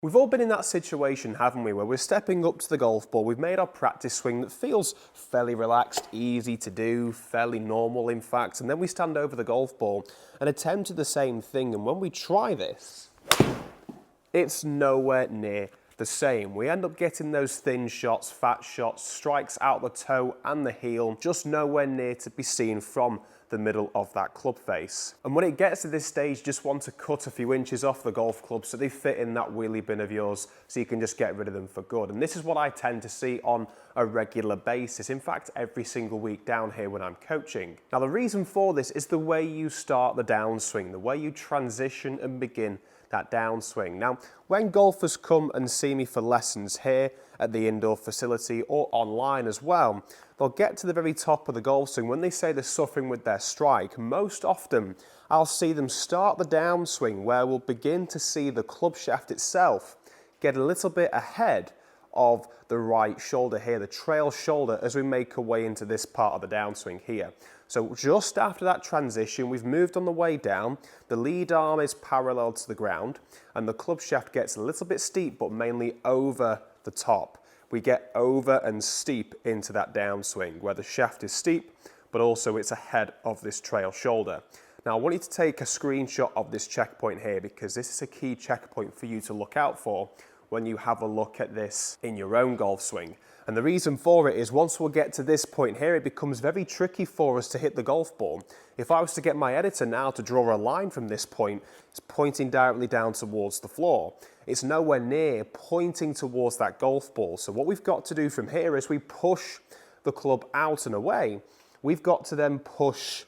We've all been in that situation, haven't we, where we're stepping up to the golf ball, we've made our practice swing that feels fairly relaxed, easy to do, fairly normal in fact, and then we stand over the golf ball and attempt to do the same thing, and when we try this, it's nowhere near the same. We end up getting those thin shots, fat shots, strikes out the toe and the heel, just nowhere near to be seen from the middle of that club face. And when it gets to this stage, you just want to cut a few inches off the golf club so they fit in that wheelie bin of yours so you can just get rid of them for good. And this is what I tend to see on a regular basis. In fact, every single week down here when I'm coaching. Now, the reason for this is the way you start the downswing, the way you transition and begin that downswing. Now, when golfers come and see me for lessons here at the indoor facility or online as well, they'll get to the very top of the golf swing. When they say they're suffering with their strike, most often I'll see them start the downswing where we'll begin to see the club shaft itself get a little bit ahead of the right shoulder here, the trail shoulder, as we make our way into this part of the downswing here. So just after that transition, we've moved on the way down, the lead arm is parallel to the ground, and the club shaft gets a little bit steep, but mainly over the top. We get over and steep into that downswing, where the shaft is steep, but also it's ahead of this trail shoulder. Now, I want you to take a screenshot of this checkpoint here, because this is a key checkpoint for you to look out for when you have a look at this in your own golf swing. And the reason for it is once we'll get to this point here, it becomes very tricky for us to hit the golf ball. If I was to get my editor now to draw a line from this point, it's pointing directly down towards the floor. It's nowhere near pointing towards that golf ball. So what we've got to do from here is we push the club out and away. We've got to then push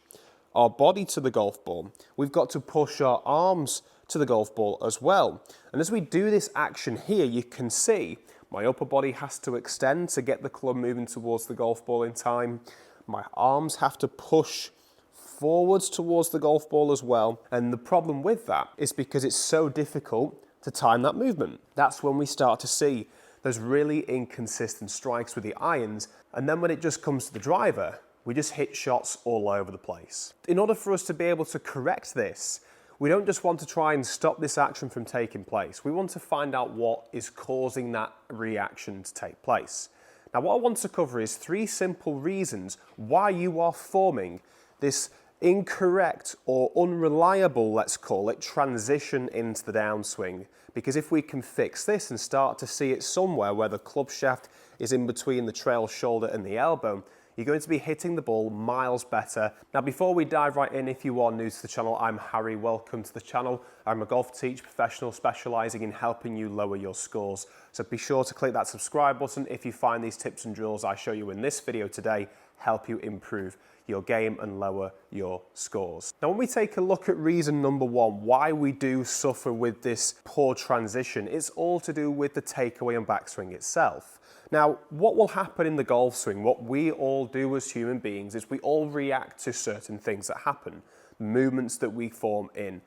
our body to the golf ball. We've got to push our arms to the golf ball as well. And as we do this action here, you can see my upper body has to extend to get the club moving towards the golf ball in time. My arms have to push forwards towards the golf ball as well. And the problem with that is because it's so difficult to time that movement. That's when we start to see those really inconsistent strikes with the irons. And then when it just comes to the driver, we just hit shots all over the place. In order for us to be able to correct this, we don't just want to try and stop this action from taking place. We want to find out what is causing that reaction to take place. Now, what I want to cover is 3 simple reasons why you are forming this incorrect or unreliable, let's call it, transition into the downswing. Because if we can fix this and start to see it somewhere where the club shaft is in between the trail shoulder and the elbow, you're going to be hitting the ball miles better. Now, before we dive right in, if you are new to the channel, I'm Harry. Welcome to the channel. I'm a golf teach professional specializing in helping you lower your scores. So be sure to click that subscribe button if you find these tips and drills I show you in this video today help you improve your game and lower your scores. Now, when we take a look at reason number 1, why we do suffer with this poor transition, it's all to do with the takeaway and backswing itself. Now, what will happen in the golf swing, what we all do as human beings, is we all react to certain things that happen, movements that we form in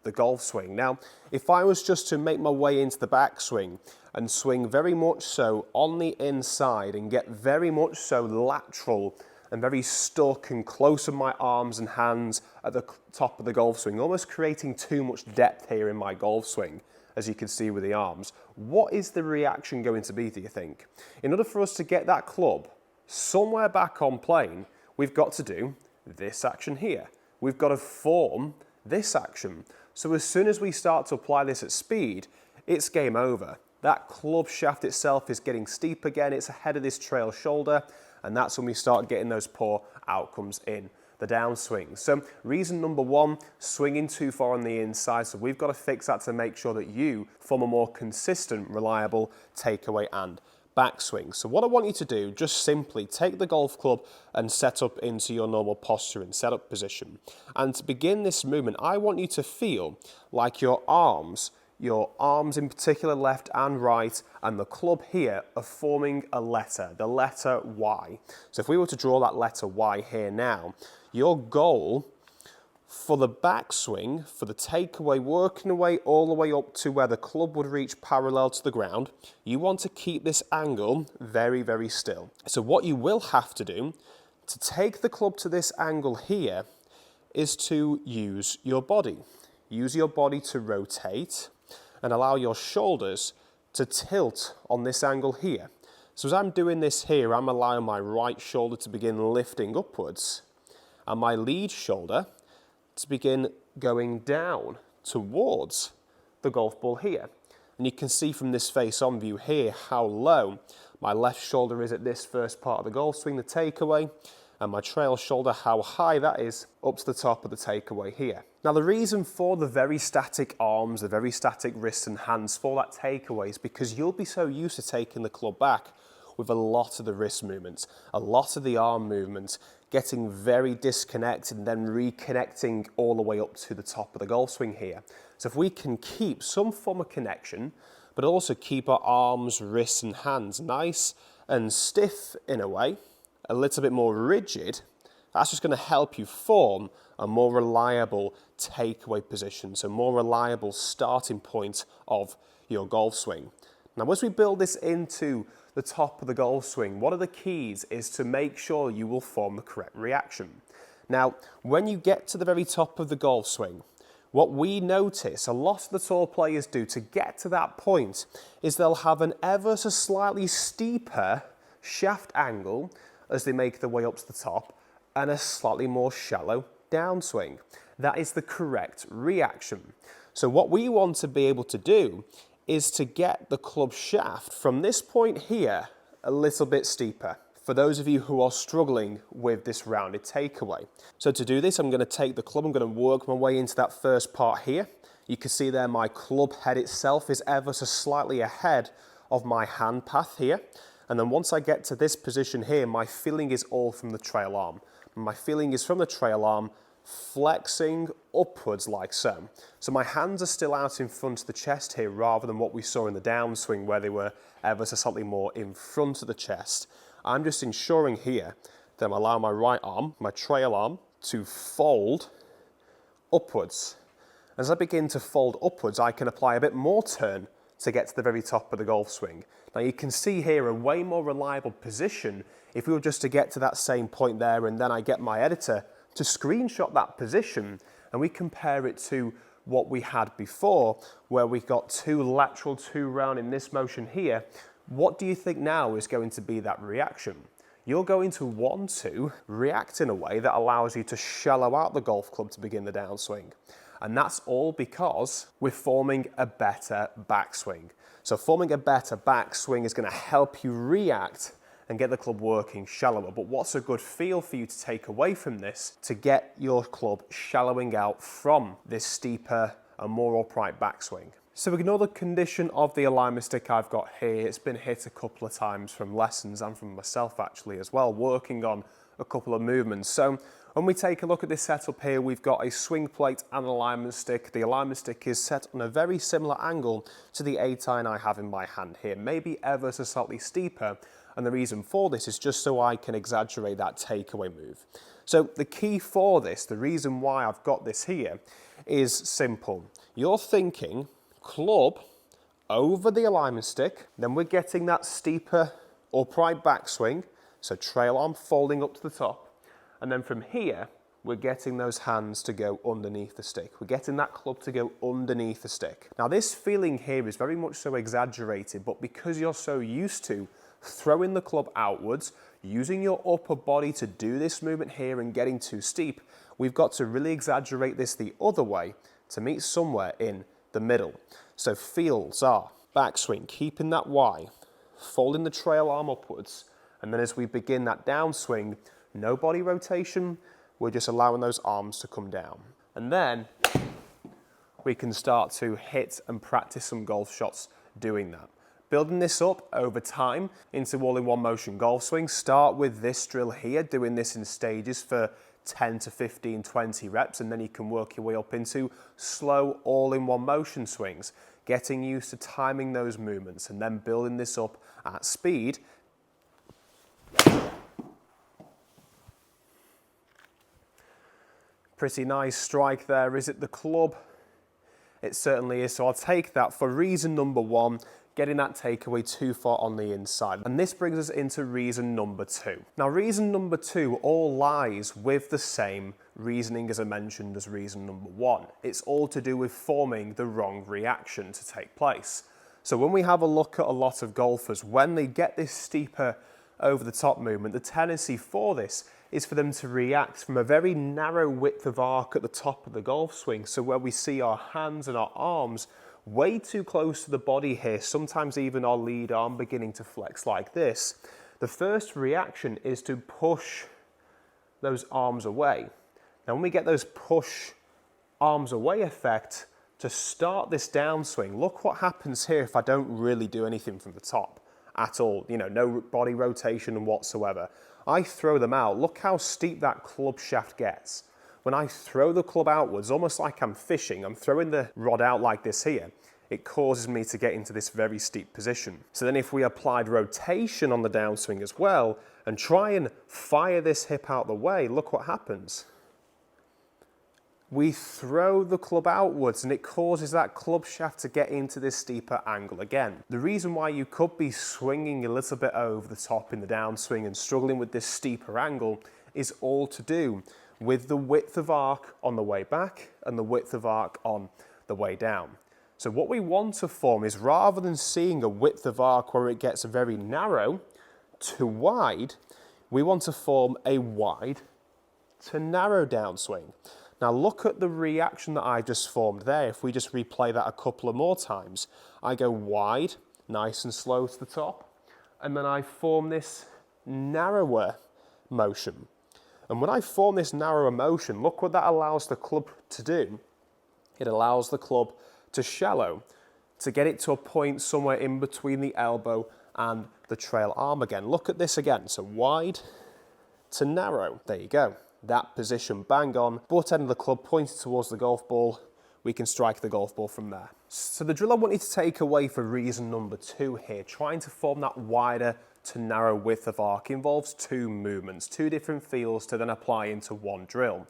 the golf swing. Now, if I was just to make my way into the backswing and swing very much so on the inside and get very much so lateral and very stuck and close of my arms and hands at the top of the golf swing, almost creating too much depth here in my golf swing, as you can see with the arms, what is the reaction going to be, do you think? In order for us to get that club somewhere back on plane, we've got to do this action here. We've got to form this action. So as soon as we start to apply this at speed, it's game over. That club shaft itself is getting steep again, it's ahead of this trail shoulder, and that's when we start getting those poor outcomes in the downswing. So reason number 1, swinging too far on the inside. So we've got to fix that to make sure that you form a more consistent, reliable takeaway and backswing. So what I want you to do, just simply take the golf club and set up into your normal posture and setup position. And to begin this movement, I want you to feel like your arms in particular, left and right, and the club here are forming a letter, the letter Y. So if we were to draw that letter Y here now, your goal for the backswing, for the takeaway, working away all the way up to where the club would reach parallel to the ground, you want to keep this angle very, very still. So what you will have to do to take the club to this angle here is to use your body. Use your body to rotate. and allow your shoulders to tilt on this angle here. So as I'm doing this here, I'm allowing my right shoulder to begin lifting upwards and my lead shoulder to begin going down towards the golf ball here. And you can see from this face-on view here how low my left shoulder is at this first part of the golf swing, the takeaway, and my trail shoulder, how high that is up to the top of the takeaway here. Now the reason for the very static arms, the very static wrists and hands for that takeaway is because you'll be so used to taking the club back with a lot of the wrist movements, a lot of the arm movements, getting very disconnected and then reconnecting all the way up to the top of the golf swing here. So if we can keep some form of connection, but also keep our arms, wrists and hands nice and stiff in a way, a little bit more rigid, that's just going to help you form a more reliable takeaway position, so more reliable starting point of your golf swing. Now as we build this into the top of the golf swing, one of the keys is to make sure you will form the correct reaction. Now when you get to the very top of the golf swing, what we notice a lot of the tour players do to get to that point is they'll have an ever so slightly steeper shaft angle as they make their way up to the top and a slightly more shallow downswing. That is the correct reaction. So what we want to be able to do is to get the club shaft from this point here a little bit steeper, for those of you who are struggling with this rounded takeaway. So to do this, I'm going to take the club, I'm going to work my way into that first part here. You can see there my club head itself is ever so slightly ahead of my hand path here. And then once I get to this position here, my feeling is all from the trail arm. My feeling is from the trail arm flexing upwards like so. So my hands are still out in front of the chest here rather than what we saw in the downswing where they were ever so slightly more in front of the chest. I'm just ensuring here that I'm allowing my right arm, my trail arm, to fold upwards. As I begin to fold upwards, I can apply a bit more turn to get to the very top of the golf swing. Now you can see here a way more reliable position if we were just to get to that same point there and then I get my editor to screenshot that position and we compare it to what we had before where we got two lateral, two round in this motion here. What do you think now is going to be that reaction? You're going to want to react in a way that allows you to shallow out the golf club to begin the downswing. And that's all because we're forming a better backswing. So forming a better backswing is going to help you react and get the club working shallower. But what's a good feel for you to take away from this to get your club shallowing out from this steeper and more upright backswing? So ignore the condition of the alignment stick I've got here. It's been hit a couple of times from lessons and from myself actually as well, working on a couple of movements. So when we take a look at this setup here, we've got a swing plate and an alignment stick. The alignment stick is set on a very similar angle to the 8-iron I have in my hand here, maybe ever so slightly steeper. And the reason for this is just so I can exaggerate that takeaway move. So the key for this, the reason why I've got this here is simple. You're thinking club over the alignment stick, then we're getting that steeper upright backswing, so trail arm folding up to the top, and then from here we're getting those hands to go underneath the stick. We're getting that club to go underneath the stick. Now this feeling here is very much so exaggerated, but because you're so used to throwing the club outwards, using your upper body to do this movement here and getting too steep, we've got to really exaggerate this the other way to meet somewhere in the middle. So feels are backswing, keeping that Y, folding the trail arm upwards, and then as we begin that downswing, no body rotation, we're just allowing those arms to come down. And then we can start to hit and practice some golf shots doing that. Building this up over time into all-in-one motion golf swing. Start with this drill here, doing this in stages for 10 to 15, 20 reps, and then you can work your way up into slow all-in-one motion swings, getting used to timing those movements and then building this up at speed. Pretty nice strike there. Is it the club? It certainly is. So I'll take that for reason number one. getting that takeaway too far on the inside. And this brings us into reason number 2. Now, reason number 2 all lies with the same reasoning as I mentioned as reason number 1. It's all to do with forming the wrong reaction to take place. So when we have a look at a lot of golfers, when they get this steeper over the top movement, the tendency for this is for them to react from a very narrow width of arc at the top of the golf swing. So where we see our hands and our arms way too close to the body here, sometimes even our lead arm beginning to flex like this, the first reaction is to push those arms away. Now when we get those push arms away effect to start this downswing, look what happens here if I don't really do anything from the top at all, you know, no body rotation whatsoever. I throw them out, look how steep that club shaft gets. When I throw the club outwards, almost like I'm fishing, I'm throwing the rod out like this here, it causes me to get into this very steep position. So then if we applied rotation on the downswing as well, and try and fire this hip out the way, look what happens. We throw the club outwards and it causes that club shaft to get into this steeper angle again. The reason why you could be swinging a little bit over the top in the downswing and struggling with this steeper angle is all to do with the width of arc on the way back and the width of arc on the way down. So what we want to form is, rather than seeing a width of arc where it gets very narrow to wide, we want to form a wide to narrow downswing. Now look at the reaction that I just formed there. If we just replay that a couple of more times, I go wide, nice and slow to the top, and then I form this narrower motion. And when I form this narrower motion, look what that allows the club to do. It allows the club to shallow, to get it to a point somewhere in between the elbow and the trail arm again. Look at this again, so wide to narrow. There you go. That position bang on, butt end of the club pointed towards the golf ball, we can strike the golf ball from there. So the drill I want you to take away for reason number 2 here, trying to form that wider to narrow width of arc, involves 2 movements, 2 different feels to then apply into one drill.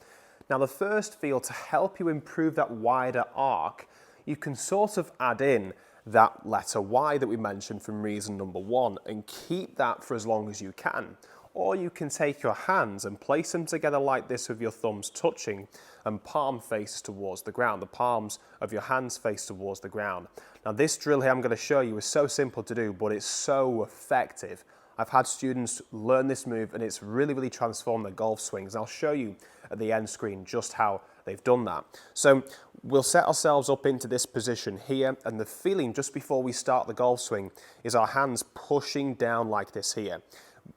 Now the first feel, to help you improve that wider arc, you can sort of add in that letter Y that we mentioned from reason number 1 and keep that for as long as you can. Or you can take your hands and place them together like this with your thumbs touching and palm faces towards the ground. The palms of your hands face towards the ground. Now this drill here I'm going to show you is so simple to do, but it's so effective. I've had students learn this move and it's really transformed their golf swings. And I'll show you at the end screen just how they've done that. So we'll set ourselves up into this position here, and the feeling just before we start the golf swing is our hands pushing down like this here,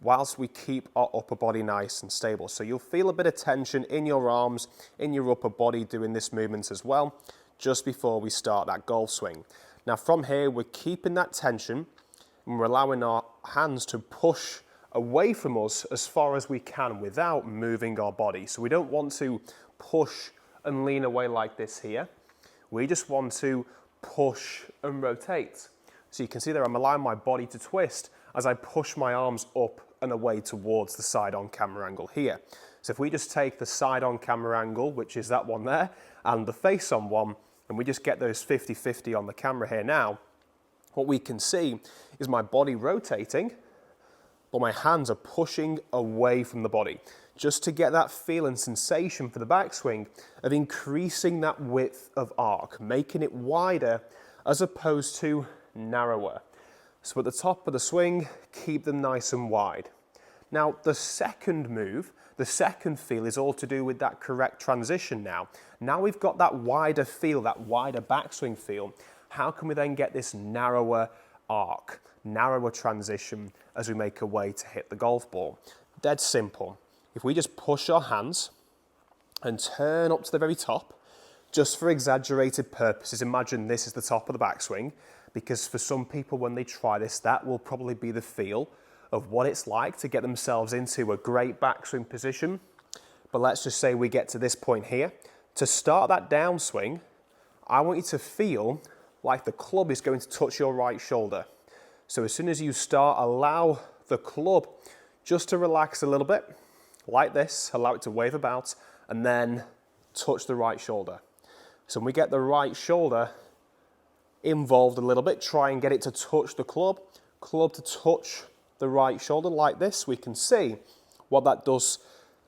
whilst we keep our upper body nice and stable. So you'll feel a bit of tension in your arms, in your upper body doing this movement as well, just before we start that golf swing. Now from here, we're keeping that tension and we're allowing our hands to push away from us as far as we can without moving our body. So we don't want to push and lean away like this here. We just want to push and rotate. So you can see there I'm allowing my body to twist as I push my arms up and away towards the side on camera angle here. So if we just take the side on camera angle, which is that one there, and the face on one, and we just get those 50-50 on the camera here now, what we can see is my body rotating, but my hands are pushing away from the body, just to get that feel and sensation for the backswing of increasing that width of arc, making it wider as opposed to narrower. So at the top of the swing, keep them nice and wide. Now the second move, the second feel is all to do with that correct transition now. Now we've got that wider feel, that wider backswing feel. How can we then get this narrower arc, narrower transition as we make our way to hit the golf ball? Dead simple. If we just push our hands and turn up to the very top, just for exaggerated purposes, imagine this is the top of the backswing, because for some people when they try this, that will probably be the feel of what it's like to get themselves into a great backswing position. But let's just say we get to this point here. To start that downswing, I want you to feel like the club is going to touch your right shoulder. So as soon as you start, allow the club just to relax a little bit, like this, allow it to wave about, and then touch the right shoulder. So when we get the right shoulder involved a little bit. Try and get it to touch the club to touch the right shoulder like this. We can see what that does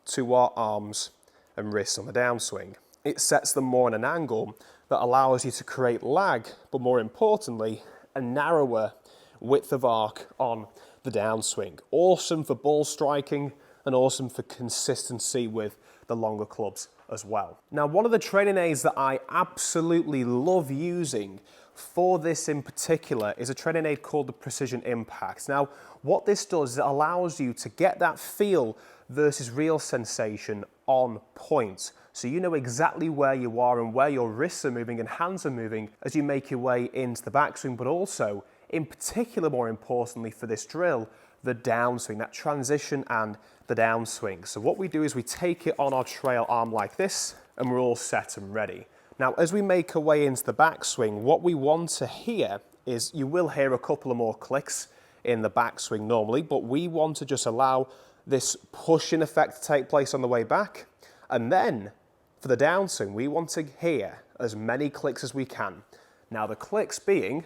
to our arms and wrists on the downswing. It sets them more in an angle that allows you to create lag, but more importantly, a narrower width of arc on the downswing. Awesome for ball striking and awesome for consistency with the longer clubs as well. Now, one of the training aids that I absolutely love using for this in particular is a training aid called the Precision Impact. Now, what this does is it allows you to get that feel versus real sensation on point. So you know exactly where you are and where your wrists are moving and hands are moving as you make your way into the backswing, but also, in particular, more importantly for this drill, the downswing, that transition and the downswing. So what we do is we take it on our trail arm like this, and we're all set and ready. Now, as we make our way into the backswing, what we want to hear is, you will hear a couple of more clicks in the backswing normally, but we want to just allow this pushing effect to take place on the way back. And then for the downswing, we want to hear as many clicks as we can. Now, the clicks being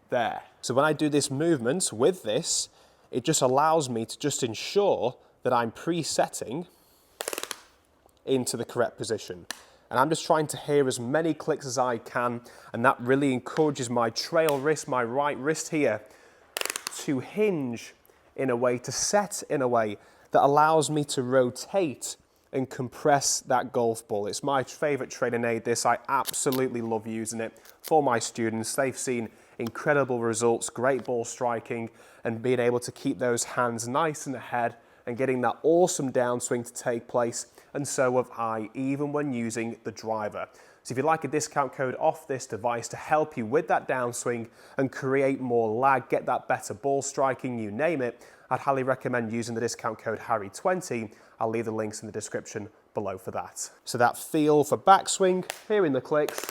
there. So when I do this movement with this, it just allows me to just ensure that I'm presetting into the correct position. And I'm just trying to hear as many clicks as I can, and that really encourages my trail wrist, my right wrist here, to hinge in a way, to set in a way that allows me to rotate and compress that golf ball. It's my favorite training aid, this. I absolutely love using it for my students. They've seen incredible results, great ball striking, and being able to keep those hands nice and ahead and getting that awesome downswing to take place. And so have I, even when using the driver. So if you'd like a discount code off this device to help you with that downswing and create more lag, get that better ball striking, you name it, I'd highly recommend using the discount code Harry20. I'll leave the links in the description below for that. So that feel for backswing, hearing the clicks,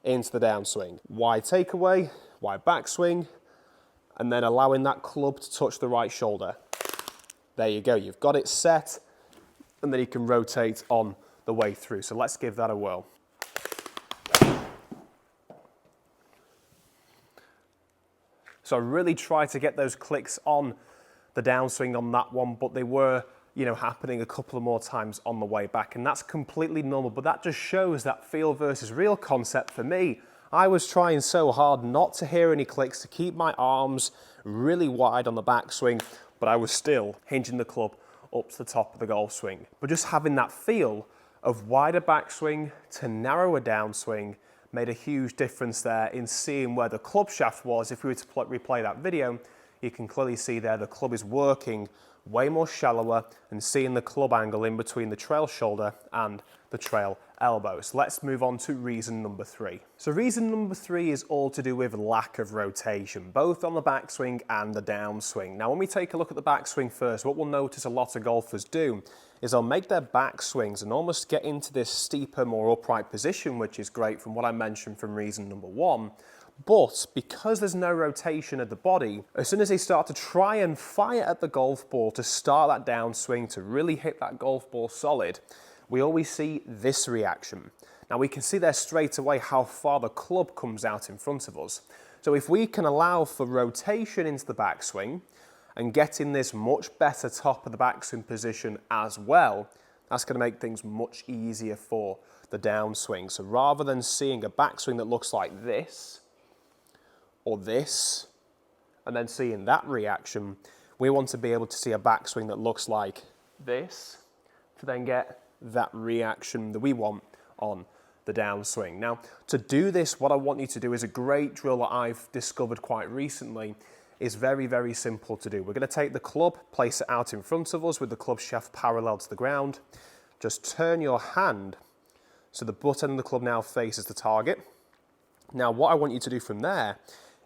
into the downswing. Wide takeaway, wide backswing, and then allowing that club to touch the right shoulder. There you go, you've got it set, and then you can rotate on the way through. So let's give that a whirl. So I really tried to get those clicks on the downswing on that one, but they were, happening a couple of more times on the way back, and that's completely normal, but that just shows that feel versus real concept for me. I was trying so hard not to hear any clicks, to keep my arms really wide on the backswing, but I was still hinging the club up to the top of the golf swing. But just having that feel of wider backswing to narrower downswing made a huge difference there in seeing where the club shaft was. If we were to replay that video, you can clearly see there the club is working way more shallower and seeing the club angle in between the trail shoulder and the trail elbow. So let's move on to reason number 3. So reason number 3 is all to do with lack of rotation, both on the backswing and the downswing. Now, when we take a look at the backswing first, what we'll notice a lot of golfers do is they'll make their backswings and almost get into this steeper, more upright position, which is great from what I mentioned from reason number 1. But because there's no rotation of the body, as soon as they start to try and fire at the golf ball to start that downswing, to really hit that golf ball solid, we always see this reaction. Now we can see there straight away how far the club comes out in front of us. So if we can allow for rotation into the backswing and get in this much better top of the backswing position as well, that's going to make things much easier for the downswing. So rather than seeing a backswing that looks like this, or this, and then seeing that reaction, we want to be able to see a backswing that looks like this to then get that reaction that we want on the downswing. Now, to do this, what I want you to do is a great drill that I've discovered quite recently. Is very, very simple to do. We're going to take the club, place it out in front of us with the club shaft parallel to the ground. Just turn your hand so the butt end of the club now faces the target. Now, what I want you to do from there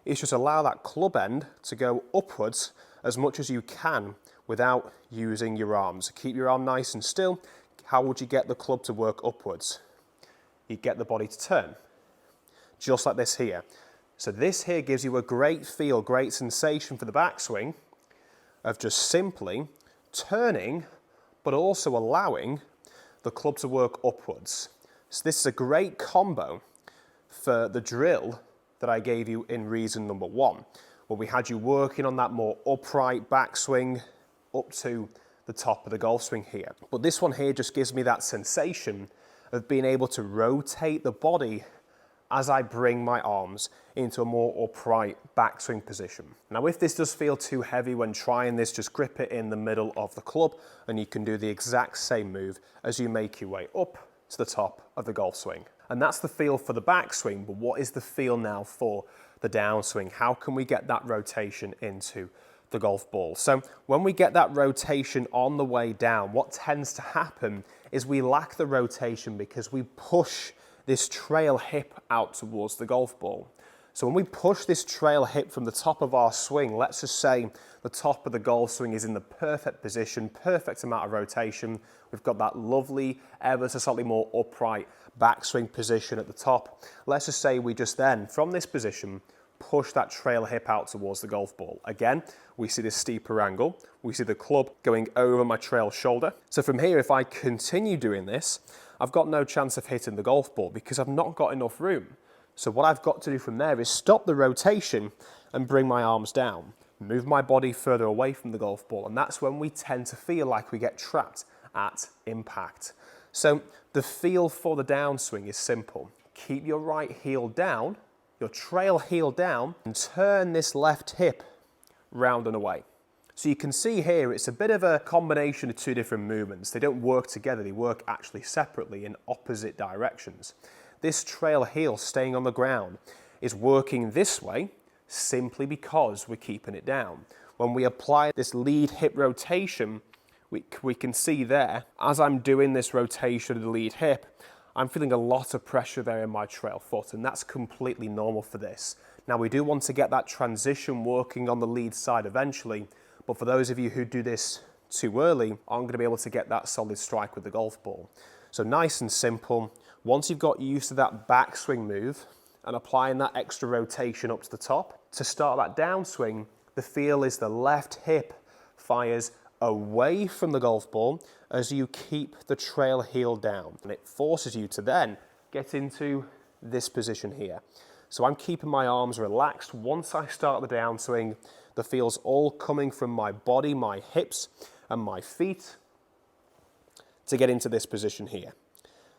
is just allow that club end to go upwards as much as you can without using your arms. Keep your arm nice and still. How would you get the club to work upwards? You get the body to turn, just like this here. So this here gives you a great feel, great sensation for the backswing of just simply turning, but also allowing the club to work upwards. So this is a great combo for the drill that I gave you in reason number 1, where we had you working on that more upright backswing up to the top of the golf swing here. But this one here just gives me that sensation of being able to rotate the body as I bring my arms into a more upright backswing position. Now, if this does feel too heavy when trying this, just grip it in the middle of the club and you can do the exact same move as you make your way up to the top of the golf swing. And that's the feel for the backswing, but what is the feel now for the downswing? How can we get that rotation into the golf ball? So when we get that rotation on the way down, what tends to happen is we lack the rotation because we push this trail hip out towards the golf ball. So when we push this trail hip from the top of our swing, let's just say the top of the golf swing is in the perfect position, perfect amount of rotation. We've got that lovely, ever so slightly more upright backswing position at the top. Let's just say we just then, from this position, push that trail hip out towards the golf ball. Again, we see this steeper angle. We see the club going over my trail shoulder. So from here, if I continue doing this, I've got no chance of hitting the golf ball because I've not got enough room. So what I've got to do from there is stop the rotation and bring my arms down, move my body further away from the golf ball, and that's when we tend to feel like we get trapped at impact. So the feel for the downswing is simple. Keep your right heel down, your trail heel down, and turn this left hip round and away. So you can see here, it's a bit of a combination of two different movements. They don't work together, they work actually separately in opposite directions. This trail heel staying on the ground is working this way simply because we're keeping it down. When we apply this lead hip rotation, we can see there, as I'm doing this rotation of the lead hip, I'm feeling a lot of pressure there in my trail foot, and that's completely normal for this. Now, we do want to get that transition working on the lead side eventually, but for those of you who do this too early, aren't going to be able to get that solid strike with the golf ball. So nice and simple. Once you've got used to that backswing move and applying that extra rotation up to the top, to start that downswing, the feel is the left hip fires away from the golf ball as you keep the trail heel down. And it forces you to then get into this position here. So I'm keeping my arms relaxed. Once I start the downswing, the feel's all coming from my body, my hips, and my feet to get into this position here.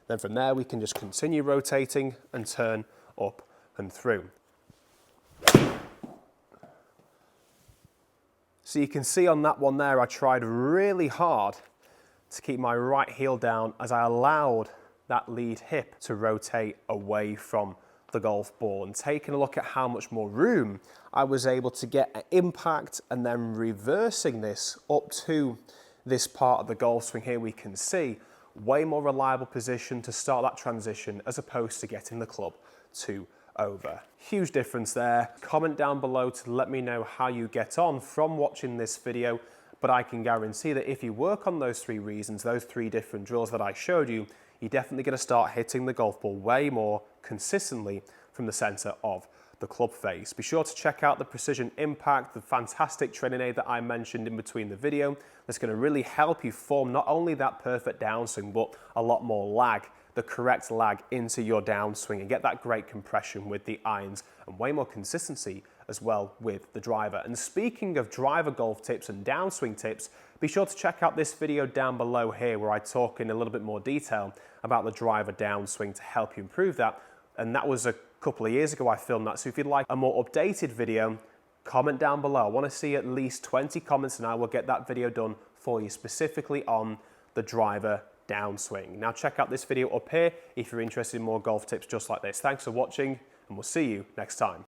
Then from there, we can just continue rotating and turn up and through. So you can see on that one there, I tried really hard to keep my right heel down as I allowed that lead hip to rotate away from the golf ball, and taking a look at how much more room I was able to get at impact, and then reversing this up to this part of the golf swing here, we can see way more reliable position to start that transition as opposed to getting the club too over. Huge difference there. Comment down below to let me know how you get on from watching this video, but I can guarantee that if you work on those 3 reasons, those 3 different drills that I showed you, you're definitely going to start hitting the golf ball way more consistently from the center of the club face. Be sure to check out the Precision Impact, the fantastic training aid that I mentioned in between the video. That's going to really help you form not only that perfect downswing, but a lot more lag, the correct lag into your downswing, and get that great compression with the irons and way more consistency as well with the driver. And speaking of driver golf tips and downswing tips, be sure to check out this video down below here where I talk in a little bit more detail about the driver downswing to help you improve that. And that was a couple of years ago I filmed that, so if you'd like a more updated video, comment down below. I want to see at least 20 comments and I will get that video done for you specifically on the driver downswing. Now check out this video up here if you're interested in more golf tips just like this. Thanks for watching, and we'll see you next time.